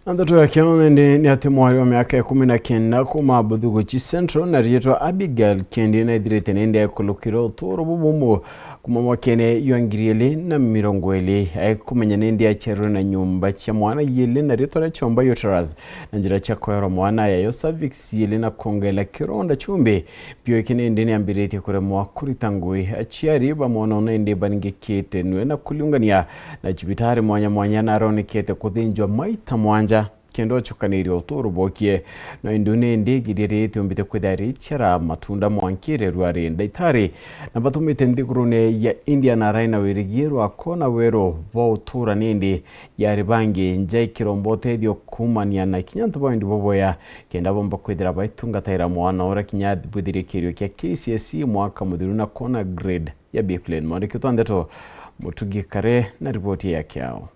Ndoto ya kione ni ati mwari wa miaka ya 19 kuma Budhuguchi Central na rietwa Abigail Kendi na idirete nende kulukiro toro bubumu kuma mwakene yuangirieli na mirongweli kumenya nende ya cheru na nyumba chia mwana yeli na rietwa na chomba uterus na njira cha kwero mwana ya cervix yeli na kongela kironda chumbe pio ikine nende ni ambirete kure mwa kuritangui chiari ba mwana nende baninge kete nwe na kuliungania na jibitari mwanya na roni kete kuthinjwa maita mwanja kendo chukaniri otoro bokie na indune ndigirire tumbite kwedari chera matunda mwankire ruare ndaitari na batumite ndikurune ya India na raina werigiro akona wero votura nindi ya ribangi njai kirombote dio kumania na kinyanto bondi boboya kenda bomba kwedira baitunga taira mwana ora kinyad budire kirio kya KCSE mwaka mudiruna kona grade ya B plane mwani kitondeto mutugi kare na ripoti yake yao.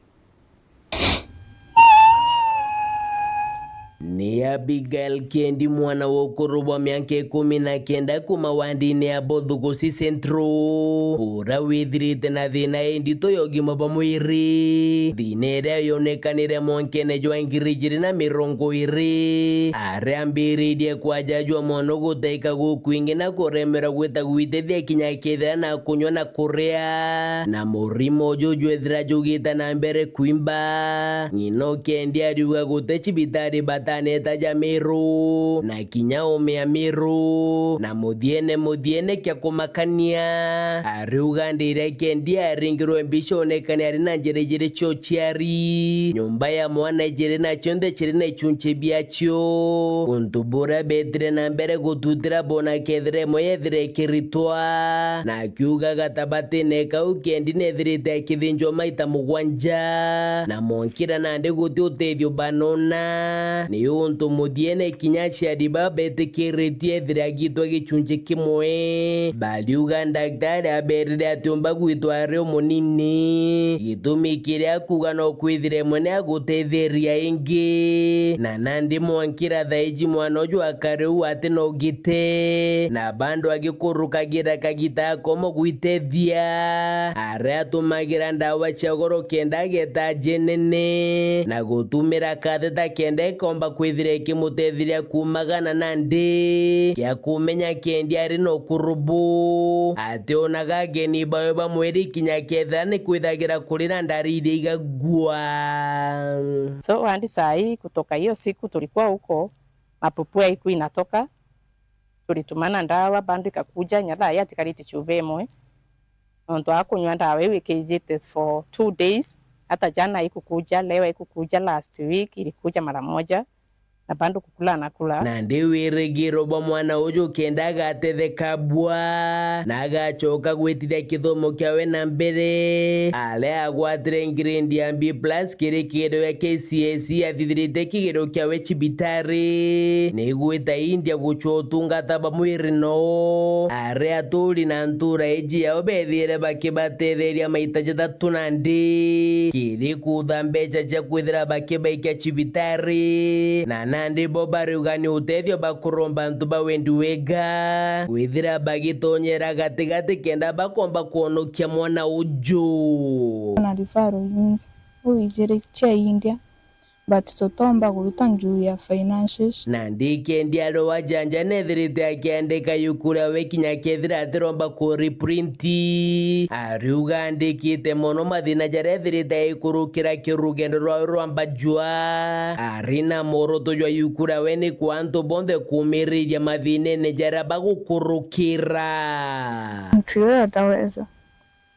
Ni Abigail Kendi mwana wokorobo miaka 19 kuma wandine ya Budhuguchi Central ura withirite na thina endito yogima bamwiri thinere yonekanire monkene jwangirigiri na mirongo iri are ambiririe kwajajwa mono gutaika gukwingi na kuremera gwita gwitethia kinyakethera na kunywa na kuria na murimo jujwethira jugita na mbere kwimba ngino Kendi ariuga gute chibitari taneta ja Meru na kinyaume ya Meru na muthiene kya kumakania ariuga ndire Kendi aringirwe mbisho onekane ari na njere cho chiari nyumba ya mwana jere na chonde chiri na ichunche biacho kuntubura betre na mbere gututira bona kedre moyethire kiritwa na kiuga gatabate neka Kendi nethirite kithinjo maita mugwanja na monkira na ndi guti utethio banona ni unto muthiene kinyachi adiba betekeretie thiragitwa gichunje kimwe bali uganda daktari aberire atumba gwitwa reo munini gitumi kiria kuga no kwithire mwene agutetheria ingi na nandi mwankira thaiji mwana uju akareu ati no gite na bandu agikurukagira kagita komo gwitethia are atumagira ndawa chagoro kenda geta jenene na gutumira katheta kenda komba kwithire kimutethiria kumagana na ndi kya kumenya Kendi ari no kurubu ati onaga geni bayo bamweri kinyaketha ni kwithagira kurira ndariri igagua. So hadi saa hii kutoka hiyo siku tulikuwa huko mapupu haiku inatoka, tulitumana ndawa bandu ikakuja nyala ya tikariti chuvemwe ndo akunywa ndawa iwe kijite for 2 days. Hata jana haikukuja, leo haikukuja, last week ilikuja mara moja na bandu kukula na kula na ndiwe regiro ba mwana uju kenda gatetheka bwa na agachoka gwitithia kithomo kyawe na mbere ale agwatire ngirindi ya B+ kiri kido ya KCSE athithirite kigiro kyawe chibitari ni gwita India guchotungata bamwiri no are aturi na ntura eji yao bethire bakibatetheria maita jathatu na ndi kiri kuthambecha cha kwithira bakibaikia chibitari na nandi bobari ugani utethio bakuromba ntu bawendi wega withira bagitonyera gatigati kenda bakomba kuonokia mwana uju na rifaro nyingi uijere cha India but totomba kuruta njuu ya finances nandi Kendi aro wajanja nethirite akiandika yukura wekinya kethira atiromba ku reprinti ariuga andikite mono mathina jarethirite ikurukira kirugendo rwa mbajua arina moroto jwa yukura weni kwanto bonde kumiriria mathinene jaraba gukurukira mtu yote ataweza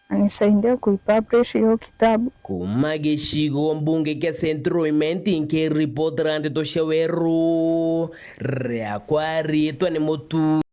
anisaidia kuipublish hiyo kitabu kuma gicigo mbunge kya Central imenti nke report rande toshaweru ria kwari twa ni mutu